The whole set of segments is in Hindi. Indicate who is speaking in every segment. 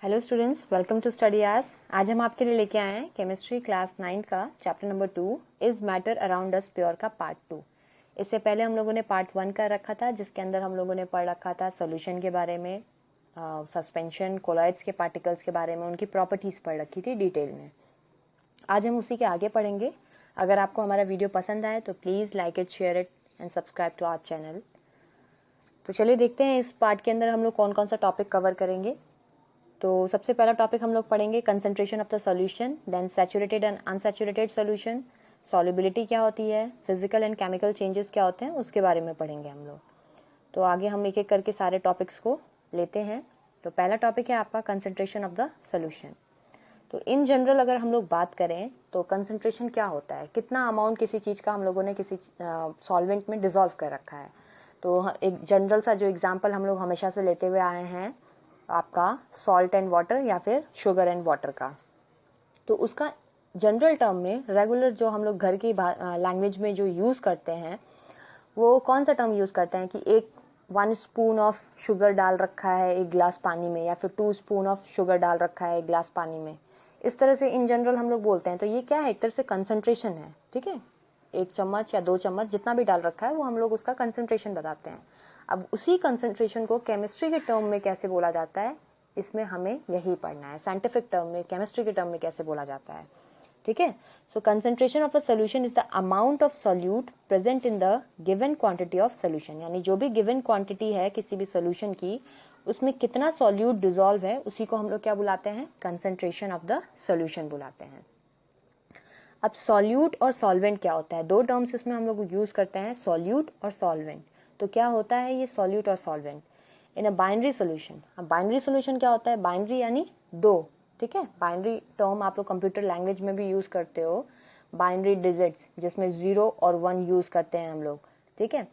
Speaker 1: Hello students, welcome to study आज हम आपके लिए लेके आए हैं केमिस्ट्री क्लास 9 का chapter number 2 is matter around us pure का पार्ट 2। इससे पहले हम लोगों ने पार्ट 1 का रखा था, जिसके अंदर हम लोगों ने पढ़ रखा था सॉल्यूशन के बारे में, सस्पेंशन, कोलॉइड्स के पार्टिकल्स के बारे में, उनकी प्रॉपर्टीज पढ़ रखी थी डिटेल में। आज हम उसी के आगे पढ़ेंगे। अगर आपको हमारा वीडियो पसंद आए तो please like it, share it and subscribe to our channel. तो चलिए देखते हैं इस पार्ट के अंदर हम लोग कौन कौन सा टॉपिक कवर करेंगे। तो सबसे पहला टॉपिक हम लोग पढ़ेंगे concentration of the solution, then saturated and unsaturated solution, solubility क्या होती है, फिजिकल एंड केमिकल चेंजेस क्या होते हैं, उसके बारे में पढ़ेंगे हम लोग। तो आगे हम एक एक करके सारे टॉपिक्स को लेते हैं। तो पहला टॉपिक है आपका कंसंट्रेशन ऑफ द सॉल्यूशन। तो इन जनरल अगर हम लोग बात करें तो कंसंट्रेशन क्या होता है, कितना अमाउंट किसी चीज़ का हम लोगों ने किसी सॉल्वेंट में डिजोल्व कर रखा है। तो एक जनरल सा जो एग्जाम्पल हम लोग हमेशा से लेते हुए आए हैं आपका सॉल्ट एंड वाटर या फिर शुगर एंड वाटर का। तो उसका जनरल टर्म में रेगुलर जो हम लोग घर की लैंग्वेज में जो यूज़ करते हैं वो कौन सा टर्म यूज़ करते हैं कि 1 स्पून ऑफ शुगर डाल रखा है 1 गिलास पानी में, या फिर 2 स्पून ऑफ शुगर डाल रखा है 1 गिलास पानी में। इस तरह से इन जनरल हम लोग बोलते हैं। तो ये क्या है, एक तरह से कंसंट्रेशन है। ठीक है, 1 चम्मच या 2 चम्मच जितना भी डाल रखा है वो हम लोग उसका कंसंट्रेशन बताते हैं। अब उसी कंसंट्रेशन को केमिस्ट्री के टर्म में कैसे बोला जाता है, इसमें हमें यही पढ़ना है। साइंटिफिक टर्म में, केमिस्ट्री के टर्म में कैसे बोला जाता है। ठीक है, so concentration of a solution is the amount of solute present in the given quantity of solution. यानी जो भी गिवन क्वांटिटी है किसी भी सोल्यूशन की, उसमें कितना सोल्यूट डिसॉल्व है, उसी को हम लोग क्या बुलाते हैं, कंसंट्रेशन ऑफ द सोल्यूशन बुलाते हैं। अब सॉल्यूट और सॉल्वेंट क्या होता है, 2 टर्म्स इसमें हम लोग यूज करते हैं, सॉल्यूट और सॉल्वेंट। तो क्या होता है ये सॉल्यूट और solvent in a binary solution. अब बाइनरी सोल्यूशन क्या होता है, बाइनरी यानी 2। ठीक है, बाइनरी टर्म आप लोग कंप्यूटर लैंग्वेज में भी यूज करते हो, बाइनरी डिजिट्स जिसमें 0 और 1 यूज करते हैं हम लोग। ठीक है,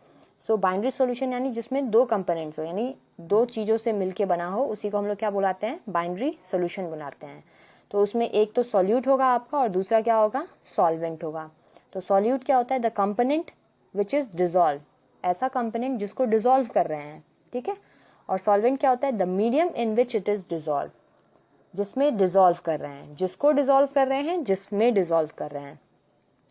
Speaker 1: सो बाइनरी सोल्यूशन यानी जिसमें 2 कंपोनेंट्स हो, यानी 2 चीजों से मिलके बना हो, उसी को हम लोग क्या बुलाते हैं, बाइनरी सोल्यूशन बुलाते हैं। तो उसमें एक तो सॉल्यूट होगा आपका और दूसरा क्या होगा, सॉल्वेंट होगा। तो सॉल्यूट क्या होता है, the component which is dissolve, ऐसा कंपोनेंट जिसको डिसॉल्व कर रहे हैं। ठीक है, और सॉल्वेंट क्या होता है, the medium in which it is dissolve, जिसमें डिसॉल्व कर रहे हैं, जिसको डिसॉल्व कर रहे हैं, जिसमें डिसॉल्व कर रहे हैं।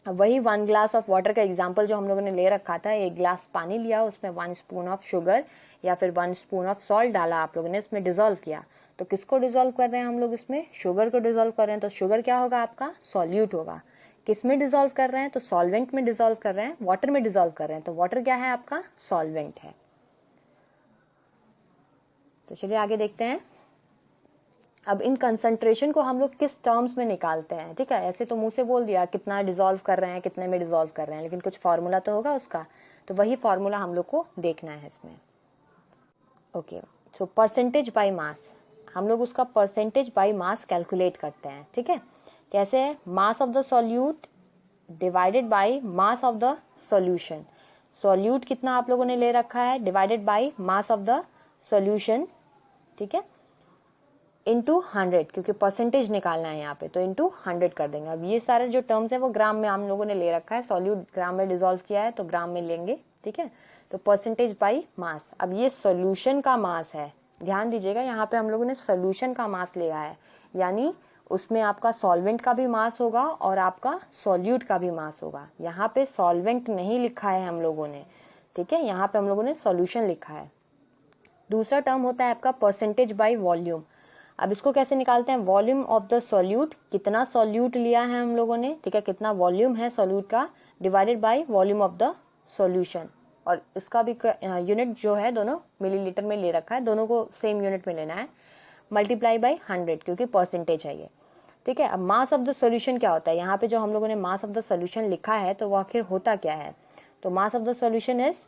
Speaker 1: अब वही 1 ग्लास ऑफ वाटर का एग्जाम्पल जो हम लोगों ने ले रखा था, 1 ग्लास पानी लिया, उसमें 1 स्पून ऑफ शुगर या फिर 1 स्पून ऑफ सॉल्ट डाला आप लोगों ने, इसमें डिसॉल्व किया। तो किसको डिसॉल्व कर रहे हैं हम लोग, इसमें शुगर को डिसॉल्व कर रहे हैं। तो शुगर क्या होगा आपका, सॉल्यूट होगा। किसमें डिसॉल्व कर रहे हैं, तो सॉल्वेंट में डिसॉल्व कर रहे हैं, वाटर में डिसॉल्व कर रहे हैं। तो वाटर क्या है आपका, सॉल्वेंट है। तो चलिए आगे देखते हैं। अब इन कंसंट्रेशन को हम लोग किस टर्म्स में निकालते हैं। ठीक है, ऐसे तो मुंह से बोल दिया कितना डिसॉल्व कर रहे हैं, कितने में डिसॉल्व कर रहे हैं, लेकिन कुछ फार्मूला तो होगा उसका। तो वही फार्मूला हम लोग को देखना है इसमें। Okay, so percentage by mass, हम लोग उसका परसेंटेज बाय मास कैलकुलेट करते हैं। ठीक है, कैसे है, mass of the solute divided by mass of the solution. Solute कितना आप लोगों ने ले रखा है, divided by mass of the solution. ठीक है, इंटू 100, क्योंकि परसेंटेज निकालना है यहाँ पे, तो इंटू 100 कर देंगे। अब ये सारे जो टर्म्स है वो ग्राम में हम लोगों ने ले रखा है, सॉल्यूट ग्राम में डिसॉल्व किया है तो ग्राम में लेंगे। ठीक है, तो परसेंटेज बाई मास। अब ये सॉल्यूशन का मास है, ध्यान दीजिएगा, यहाँ पे हम लोगों ने सॉल्यूशन का मास लिया है, यानी उसमें आपका सॉल्वेंट का भी मास होगा और आपका सॉल्यूट का भी मास होगा। यहाँ पे सॉल्वेंट नहीं लिखा है हम लोगों ने। ठीक है, यहाँ पे हम लोगों ने सॉल्यूशन लिखा है। दूसरा टर्म होता है आपका परसेंटेज बाई वॉल्यूम। अब इसको कैसे निकालते हैं, वॉल्यूम ऑफ द सॉल्यूट, कितना सॉल्यूट लिया है हम लोगों ने, ठीक है, कितना वॉल्यूम है सॉल्यूट का, divided by volume of the solution. और इसका भी यूनिट जो है दोनों मिलीलीटर में ले रखा है, दोनों को सेम यूनिट में लेना है, मल्टीप्लाई बाय 100, क्योंकि परसेंटेज है ये। ठीक है, अब मास ऑफ द सॉल्यूशन क्या होता है, यहाँ पे जो हम लोगों ने मास ऑफ द सॉल्यूशन लिखा है तो वो आखिर होता क्या है। तो mass of the solution is,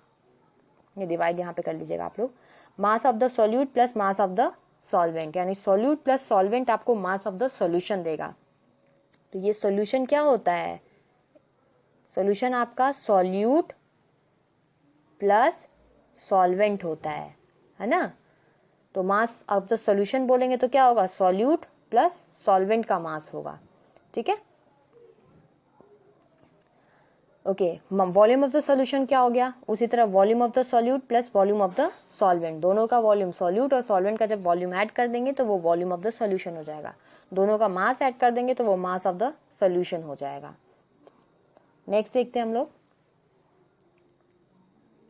Speaker 1: ये डिवाइड यहाँ पे कर लीजिएगा आप लोग, mass of the solute plus mass of the solvent, यानी सॉल्यूट प्लस सॉल्वेंट आपको मास ऑफ द सॉल्यूशन देगा। तो ये सॉल्यूशन क्या होता है, सॉल्यूशन आपका सॉल्यूट प्लस सॉल्वेंट होता है ना। तो मास ऑफ द सॉल्यूशन बोलेंगे तो क्या होगा, सॉल्यूट प्लस सॉल्वेंट का मास होगा। ठीक है, okay, volume of the solution क्या हो गया, उसी तरह volume of the solute plus volume of the solvent, दोनों का वॉल्यूम, सॉल्यूट और सॉल्वेंट का जब वॉल्यूम ऐड कर देंगे तो वो वॉल्यूम ऑफ द सॉल्यूशन हो जाएगा, दोनों का मास ऐड कर देंगे तो वो मास ऑफ द सॉल्यूशन हो जाएगा। नेक्स्ट देखते हैं हम लोग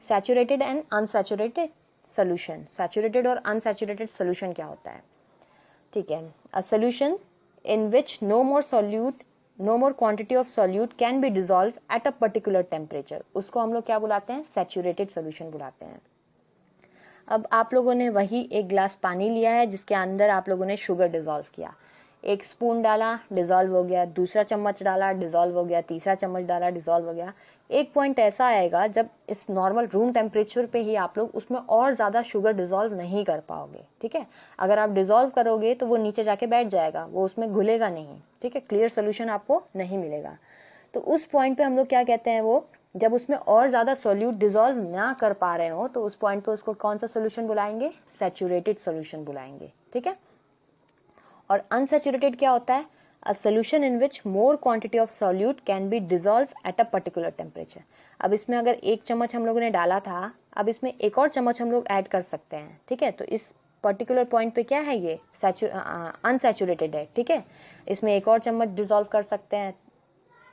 Speaker 1: saturated and unsaturated solution. Saturated और अनसैचुरेटेड सोल्यूशन क्या होता है, ठीक है, a solution in which no more quantity of solute can be dissolve at a particular temperature, उसको हम लोग क्या बुलाते हैं, सैचुरेटेड सोल्यूशन बुलाते हैं। अब आप लोगों ने वही एक ग्लास पानी लिया है जिसके अंदर आप लोगों ने शुगर डिसॉल्व किया, एक स्पून डाला डिसॉल्व हो गया, दूसरा चम्मच डाला डिसॉल्व हो गया, तीसरा चम्मच डाला डिसॉल्व हो गया। एक पॉइंट ऐसा आएगा जब इस नॉर्मल रूम टेम्परेचर पे ही आप लोग उसमें और ज़्यादा शुगर डिसॉल्व नहीं कर पाओगे, ठीक है। अगर आप डिसॉल्व करोगे तो वो नीचे जाके बैठ जाएगा, वो उसमें घुलेगा नहीं, ठीक है, क्लियर सोल्यूशन आपको नहीं मिलेगा। तो उस पॉइंट पे हम लोग क्या कहते हैं, वो जब उसमें और ज़्यादा सोल्यूट डिसॉल्व ना कर पा रहे हो तो उस पॉइंट पे उसको कौन सा सोल्यूशन बुलाएंगे, सैचुरेटेड सोल्यूशन बुलाएंगे, ठीक है। और अनसैचुरेटेड क्या होता है, a solution in which more quantity of solute can be dissolve at a particular temperature. अब इसमें अगर एक चम्मच हम लोगों ने डाला था, अब इसमें एक और चम्मच हम लोग ऐड कर सकते हैं, ठीक है। तो इस पर्टिकुलर पॉइंट पे क्या है, ये अनसैचुरेटेड है, ठीक है। इसमें एक और चम्मच डिसॉल्व कर सकते हैं,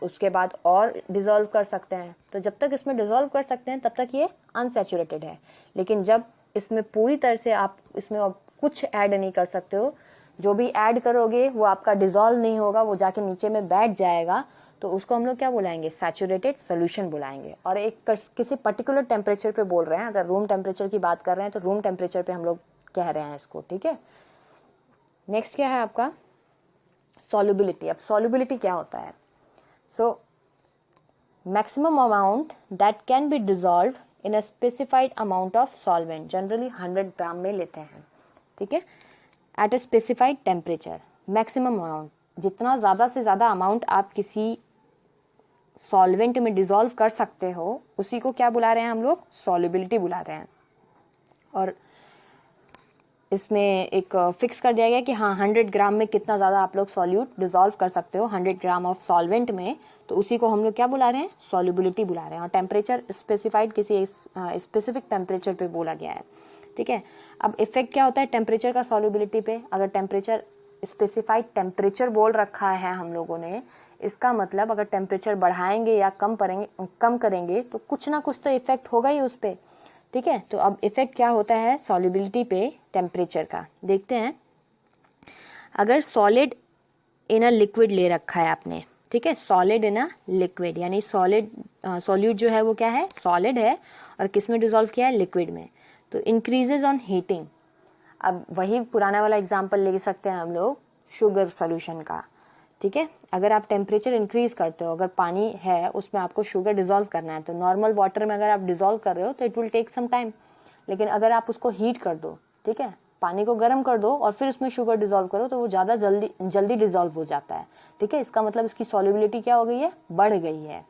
Speaker 1: उसके बाद और डिसॉल्व कर सकते हैं, तो जब तक इसमें डिसॉल्व कर सकते हैं तब तक ये अनसैचुरेटेड है। लेकिन जब इसमें पूरी तरह से आप इसमें कुछ ऐड नहीं कर सकते हो, जो भी ऐड करोगे वो आपका डिसॉल्व नहीं होगा, वो जाके नीचे में बैठ जाएगा, तो उसको हम लोग क्या बुलाएंगे, सैचुरेटेड सोल्यूशन बुलाएंगे। और एक किसी पर्टिकुलर टेम्परेचर पे बोल रहे हैं, अगर रूम टेम्परेचर की बात कर रहे हैं तो रूम टेम्परेचर पे हम लोग कह रहे हैं इसको, ठीक है। नेक्स्ट क्या है आपका, सॉल्युबिलिटी। अब सॉल्युबिलिटी क्या होता है, so maximum amount that can be dissolve in a specified amount of solvent, generally 100 ग्राम में लेते हैं, ठीक है, at a specified temperature. Maximum amount, जितना ज़्यादा से ज़्यादा अमाउंट आप किसी सॉल्वेंट में डिसॉल्व कर सकते हो उसी को क्या बुला रहे हैं हम लोग, सॉल्युबिलिटी बुला रहे हैं। और इसमें एक फिक्स कर दिया गया कि हाँ 100 ग्राम में कितना ज़्यादा आप लोग सॉल्यूट डिसॉल्व कर सकते हो 100 ग्राम ऑफ सॉल्वेंट में, तो उसी को हम लोग क्या बुला रहे हैं, सॉल्युबिलिटी बुला रहे हैं। और टेम्परेचर स्पेसिफाइड किसी स्पेसिफिक टेम्परेचर पे बोला गया है, ठीक है। अब इफेक्ट क्या होता है टेम्परेचर का सॉल्युबिलिटी पे, अगर टेम्परेचर स्पेसिफाइड टेम्परेचर बोल रखा है हम लोगों ने, इसका मतलब अगर टेम्परेचर बढ़ाएंगे या कम करेंगे तो कुछ ना कुछ तो इफेक्ट होगा ही उस पर, ठीक है। तो अब इफेक्ट क्या होता है सॉल्युबिलिटी पे टेम्परेचर का, देखते हैं। अगर सॉलिड इन अ लिक्विड ले रखा है आपने, ठीक है, सॉलिड इन अ लिक्विड, यानी सॉल्यूट जो है वो क्या है, सॉलिड है, और किस में डिसॉल्व किया है, लिक्विड में, तो इंक्रीजेज ऑन हीटिंग। अब वही पुराना वाला एग्जांपल ले सकते हैं हम लोग शुगर सोल्यूशन का, ठीक है। अगर आप टेम्परेचर इंक्रीज करते हो, अगर पानी है उसमें आपको शुगर डिसॉल्व करना है, तो नॉर्मल वाटर में अगर आप डिसॉल्व कर रहे हो तो it will take some time. लेकिन अगर आप उसको हीट कर दो, ठीक है, पानी को गर्म कर दो और फिर उसमें शुगर डिसॉल्व करो तो वो ज़्यादा जल्दी डिसॉल्व हो जाता है, ठीक है। इसका मतलब इसकी सॉल्युबिलिटी क्या हो गई है, बढ़ गई है।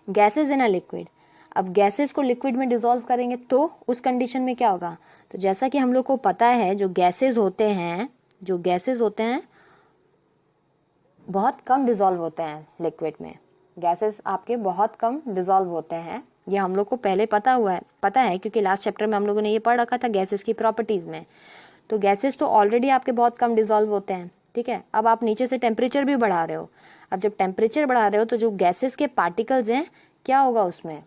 Speaker 1: गैसेज इन अ लिक्विड, अब गैसेस को लिक्विड में डिसॉल्व करेंगे तो उस कंडीशन में क्या होगा, तो जैसा कि हम लोग को पता है जो गैसेस होते हैं बहुत कम डिसॉल्व होते हैं लिक्विड में, गैसेस आपके बहुत कम डिसॉल्व होते हैं, ये हम लोग को पहले पता है क्योंकि लास्ट चैप्टर में हम लोगों ने ये पढ़ रखा था गैसेस की प्रॉपर्टीज में। तो गैसेस तो ऑलरेडी आपके बहुत कम डिसॉल्व होते हैं, ठीक है। अब आप नीचे से टेम्परेचर भी बढ़ा रहे हो, अब जब टेम्परेचर बढ़ा रहे हो तो जो गैसेस के पार्टिकल्स हैं क्या होगा उसमें,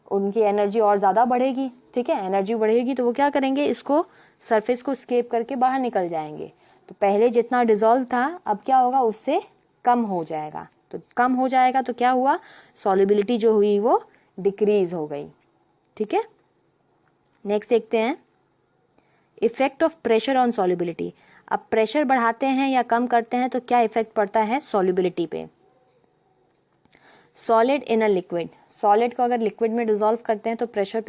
Speaker 1: उनकी एनर्जी और ज़्यादा बढ़ेगी, ठीक है। एनर्जी बढ़ेगी तो वो क्या करेंगे, इसको सरफेस को स्केप करके बाहर निकल जाएंगे। तो पहले जितना डिसॉल्व था अब क्या होगा, उससे कम हो जाएगा। तो कम हो जाएगा तो क्या हुआ, सॉल्युबिलिटी जो हुई वो डिक्रीज हो गई, ठीक है। नेक्स्ट देखते हैं effect of pressure on solubility. अब प्रेशर बढ़ाते हैं या कम करते हैं तो क्या इफेक्ट पड़ता है सॉल्युबिलिटी पे। Solid in a liquid, solid को अगर लिक्विड में डिसॉल्व करते हैं तो प्रेशर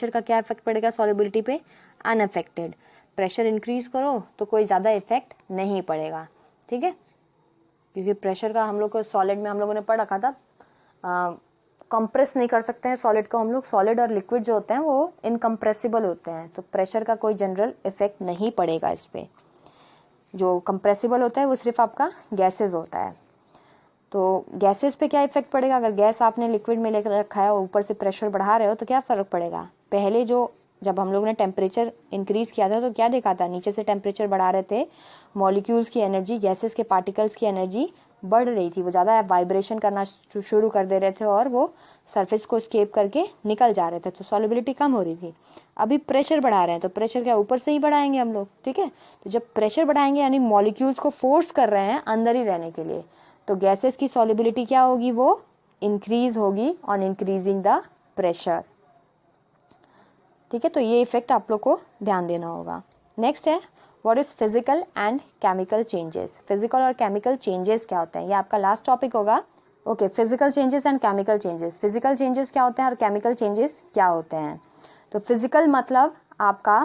Speaker 1: का क्या इफेक्ट पड़ेगा सॉल्युबिलिटी पे, अनअफेक्टेड। प्रेशर इंक्रीज करो तो कोई ज़्यादा इफेक्ट नहीं पड़ेगा, ठीक है, क्योंकि प्रेशर का हम लोग को सॉलिड में हम लोगों ने पढ़ रखा था, कंप्रेस नहीं कर सकते हैं सॉलिड को हम लोग, सॉलिड और लिक्विड जो होते हैं वो इनकम्प्रेसिबल होते हैं, तो प्रेशर का कोई जनरल इफेक्ट नहीं पड़ेगा इस पर। जो कंप्रेसिबल होता है वो सिर्फ आपका गैसेज होता है। नेक्स्ट देखते हैं, तो गैसेस पे क्या इफेक्ट पड़ेगा? अगर गैस आपने लिक्विड में लेकर रखा है और ऊपर से प्रेशर बढ़ा रहे हो तो क्या फ़र्क पड़ेगा? पहले जब हम लोग ने टेम्परेचर इंक्रीज किया था तो क्या देखा था? नीचे से टेम्परेचर बढ़ा रहे थे, मॉलिक्यूल्स की एनर्जी, गैसेस के पार्टिकल्स की एनर्जी बढ़ रही थी, वो ज़्यादा वाइब्रेशन करना शुरू कर दे रहे थे और वो सरफेस को स्केप करके निकल जा रहे थे, तो सॉलिबिलिटी कम हो रही थी। अभी प्रेशर बढ़ा रहे हैं तो प्रेशर क्या ऊपर से ही बढ़ाएंगे हम लोग, ठीक है? तो जब प्रेशर बढ़ाएंगे यानी मॉलिक्यूल्स को फोर्स कर रहे हैं अंदर ही रहने के लिए, तो गैसेस की सॉलिबिलिटी क्या होगी? वो इंक्रीज होगी ऑन इंक्रीजिंग द प्रेशर, ठीक है? तो ये इफेक्ट आप लोग को ध्यान देना होगा। नेक्स्ट है what is physical and chemical changes. Physical और केमिकल चेंजेस क्या होते हैं, ये आपका लास्ट टॉपिक होगा। Okay, physical changes and chemical changes. Physical changes क्या होते हैं और केमिकल चेंजेस क्या होते हैं? तो फिजिकल मतलब आपका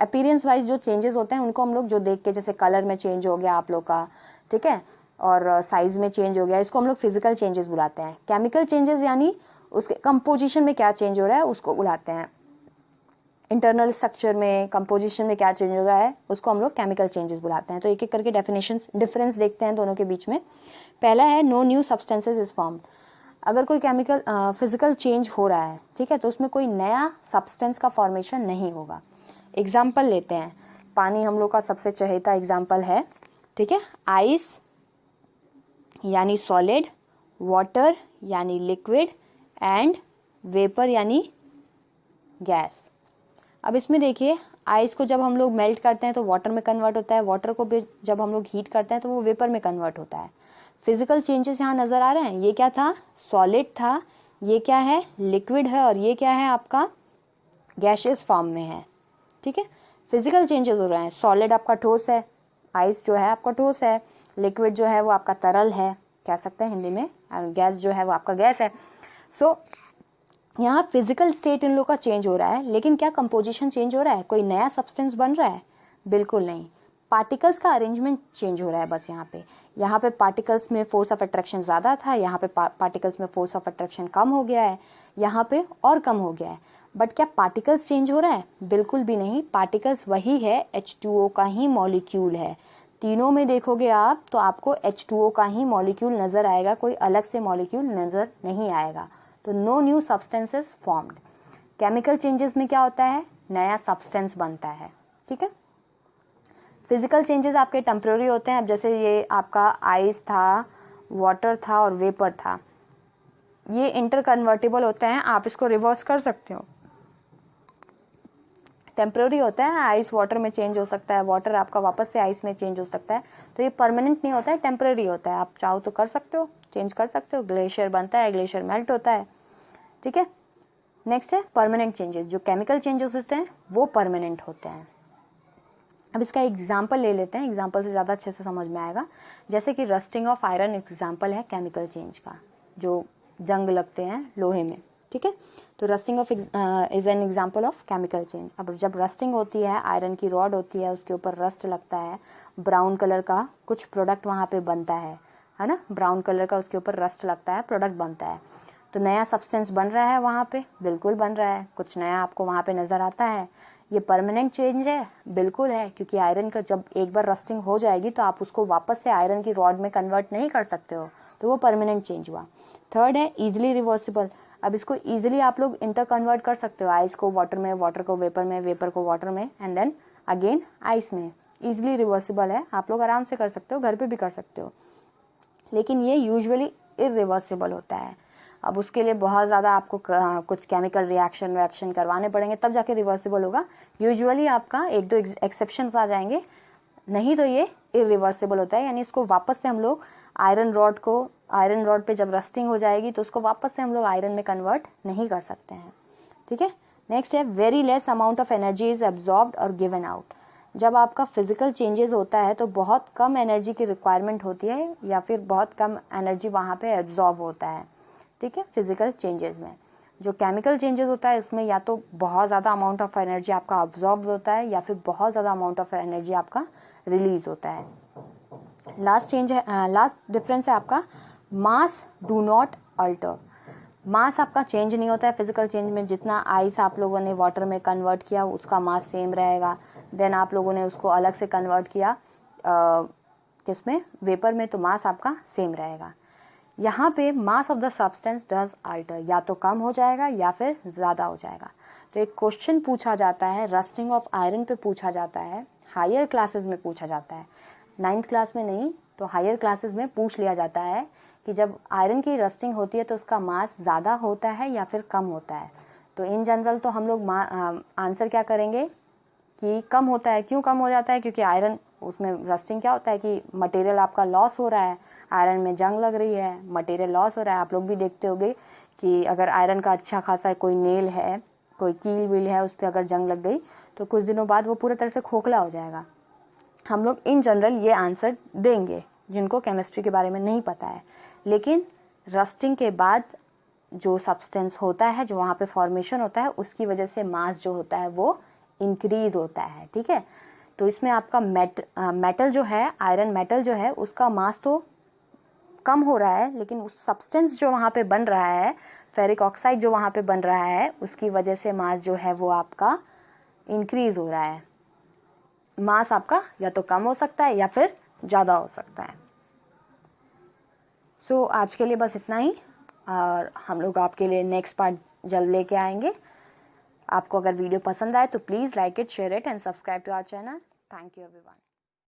Speaker 1: अपीयरेंस वाइज जो चेंजेस होते हैं उनको हम लोग जो देख के, जैसे कलर में चेंज हो गया आप लोग का, ठीक है, और साइज में चेंज हो गया, इसको हम लोग फिजिकल चेंजेस बुलाते हैं। केमिकल चेंजेस यानी उसके कंपोजिशन में क्या चेंज हो रहा है उसको बुलाते हैं। इंटरनल स्ट्रक्चर में, कंपोजिशन में क्या चेंज हो रहा है उसको हम लोग केमिकल चेंजेस बुलाते हैं। तो एक एक करके डेफिनेशंस, डिफरेंस देखते हैं दोनों के बीच में। पहला है no new substances is formed. अगर कोई केमिकल फिजिकल चेंज हो रहा है, ठीक है, तो उसमें कोई नया सब्सटेंस का फॉर्मेशन नहीं होगा। एग्जाम्पल लेते हैं, पानी हम लोग का सबसे चहेता एग्जाम्पल है, ठीक है, आइस यानी सॉलिड, वाटर यानी लिक्विड एंड वेपर यानी गैस। अब इसमें देखिए, आइस को जब हम लोग मेल्ट करते हैं तो वाटर में कन्वर्ट होता है, वाटर को भी जब हम लोग हीट करते हैं तो वो वेपर में कन्वर्ट होता है। फिजिकल चेंजेस यहाँ नजर आ रहे हैं। ये क्या था? सॉलिड था, ये क्या है? लिक्विड है, और ये क्या है? आपका गैसियस फॉर्म में है, ठीक है। फिजिकल चेंजेस हो रहे हैं। सॉलिड आपका ठोस है, आइस जो है आपका ठोस है, लिक्विड जो है वो आपका तरल है, कह सकते हैं हिंदी में, और गैस जो है वो आपका गैस है। सो यहाँ फिजिकल स्टेट इन लोग का चेंज हो रहा है, लेकिन क्या कंपोजिशन चेंज हो रहा है? कोई नया सब्सटेंस बन रहा है? बिल्कुल नहीं। पार्टिकल्स का अरेंजमेंट चेंज हो रहा है बस। यहाँ पे पार्टिकल्स में फोर्स ऑफ अट्रैक्शन ज़्यादा था, यहाँ पे पार्टिकल्स में फोर्स ऑफ अट्रैक्शन कम हो गया है, यहाँ पे और कम हो गया है। बट क्या पार्टिकल्स चेंज हो रहा है? बिल्कुल भी नहीं। पार्टिकल्स वही है, H2O का ही मॉलिक्यूल है। तीनों में देखोगे आप तो आपको H2O का ही मॉलिक्यूल नजर आएगा, कोई अलग से मॉलिक्यूल नजर नहीं आएगा। तो no new substances formed. Chemical changes में क्या होता है? नया सब्सटेंस बनता है, ठीक है। फिजिकल चेंजेस आपके टेम्पररी होते हैं। अब जैसे ये आपका आइस था, वाटर था और वेपर था, ये इंटर कन्वर्टेबल होते हैं, आप इसको रिवर्स कर सकते हो। टेम्पररी होता है, आइस वाटर में चेंज हो सकता है, वाटर आपका वापस से आइस में चेंज हो सकता है। तो ये परमानेंट नहीं होता है, टेम्पररी होता है। आप चाहो तो कर सकते हो, चेंज कर सकते हो। ग्लेशियर बनता है, ग्लेशियर मेल्ट होता है, ठीक है। नेक्स्ट है परमानेंट चेंजेस। जो केमिकल चेंजेस होते हैं वो परमानेंट होते हैं। अब इसका एग्जाम्पल ले लेते हैं, एग्जाम्पल से ज़्यादा अच्छे से समझ में आएगा। जैसे कि रस्टिंग ऑफ आयरन एग्जाम्पल है केमिकल चेंज का, जो जंग लगते हैं लोहे में, ठीक है। तो rusting of is an example of chemical change. अब जब रस्टिंग होती है, आयरन की रॉड होती है, उसके ऊपर रस्ट लगता है, ब्राउन कलर का कुछ प्रोडक्ट वहाँ पे बनता है ना, ब्राउन कलर का उसके ऊपर रस्ट लगता है, प्रोडक्ट बनता है। तो नया सब्सटेंस बन रहा है वहाँ पे, बिल्कुल बन रहा है, कुछ नया आपको वहाँ पे नजर आता है। ये परमानेंट चेंज है? बिल्कुल है, क्योंकि आयरन का जब एक बार रस्टिंग हो जाएगी तो आप उसको वापस से आयरन की रॉड में कन्वर्ट नहीं कर सकते हो, तो वो परमानेंट चेंज हुआ। थर्ड है इजिली रिवर्सिबल। अब इसको इजिली आप लोग इंटर कन्वर्ट कर सकते हो, आइस को वाटर में, वाटर को वेपर में, वेपर को वाटर में, एंड देन अगेन आइस में। इजिली रिवर्सिबल है, आप लोग आराम से कर सकते हो, घर पे भी कर सकते हो। लेकिन ये यूजुअली इरिवर्सिबल होता है। अब उसके लिए बहुत ज़्यादा आपको कुछ केमिकल रिएक्शन करवाने पड़ेंगे, तब जाके रिवर्सिबल होगा। यूजुअली आपका एक दो एक्सेप्शंस आ जाएंगे, नहीं तो ये इरिवर्सिबल होता है। यानी इसको वापस से हम लोग आयरन रॉड पे जब रस्टिंग हो जाएगी तो उसको वापस से हम लोग आयरन में कन्वर्ट नहीं कर सकते हैं, ठीक है। नेक्स्ट है very less amount of energy is absorbed और गिवन आउट। जब आपका फिजिकल चेंजेस होता है तो बहुत कम एनर्जी की रिक्वायरमेंट होती है, या फिर बहुत कम एनर्जी वहाँ पे एब्जॉर्ब होता है, ठीक है, फिजिकल चेंजेस में। जो केमिकल चेंजेस होता है इसमें या तो बहुत ज़्यादा अमाउंट ऑफ एनर्जी आपका ऑब्जॉर्ब होता है, या फिर बहुत ज़्यादा अमाउंट ऑफ एनर्जी आपका रिलीज होता है। लास्ट डिफरेंस है आपका मास डू नॉट अल्टर। मास आपका चेंज नहीं होता है फिजिकल चेंज में। जितना आइस आप लोगों ने वाटर में कन्वर्ट किया उसका मास सेम रहेगा, देन आप लोगों ने उसको अलग से कन्वर्ट किया किसमें, वेपर में, तो मास आपका सेम रहेगा। यहाँ पे mass of the substance does alter, या तो कम हो जाएगा या फिर ज़्यादा हो जाएगा। तो एक क्वेश्चन पूछा जाता है रस्टिंग ऑफ आयरन पे पूछा जाता है, हायर क्लासेस में पूछा जाता है, 9th क्लास में नहीं तो हायर क्लासेस में पूछ लिया जाता है कि जब आयरन की रस्टिंग होती है तो उसका मास ज़्यादा होता है या फिर कम होता है। तो इन जनरल तो हम लोग आंसर क्या करेंगे कि कम होता है। क्यों कम हो जाता है? क्योंकि आयरन उसमें रस्टिंग क्या होता है कि मटेरियल आपका लॉस हो रहा है, आयरन में जंग लग रही है, मटेरियल लॉस हो रहा है। आप लोग भी देखते होंगे कि अगर आयरन का अच्छा खासा कोई नेल है, कोई कील वील है, उस पर अगर जंग लग गई तो कुछ दिनों बाद वो पूरी तरह से खोखला हो जाएगा। हम लोग इन जनरल ये आंसर देंगे जिनको केमिस्ट्री के बारे में नहीं पता है। लेकिन रस्टिंग के बाद जो सब्सटेंस होता है, जो वहाँ पे फॉर्मेशन होता है, उसकी वजह से मास जो होता है वो इंक्रीज होता है। ठीक है, तो इसमें आपका मेटल जो है, आयरन मेटल जो है, उसका मास तो कम हो रहा है, लेकिन उस सब्सटेंस जो वहाँ पे बन रहा है, फेरिक ऑक्साइड जो वहाँ पे बन रहा है, उसकी वजह से मास जो है वो आपका इंक्रीज हो रहा है। मास आपका या तो कम हो सकता है या फिर ज़्यादा हो सकता है। सो आज के लिए बस इतना ही, और हम लोग आपके लिए नेक्स्ट पार्ट जल्द लेके आएंगे। आपको अगर वीडियो पसंद आए तो please like it, share it and subscribe to our channel. Thank you everyone.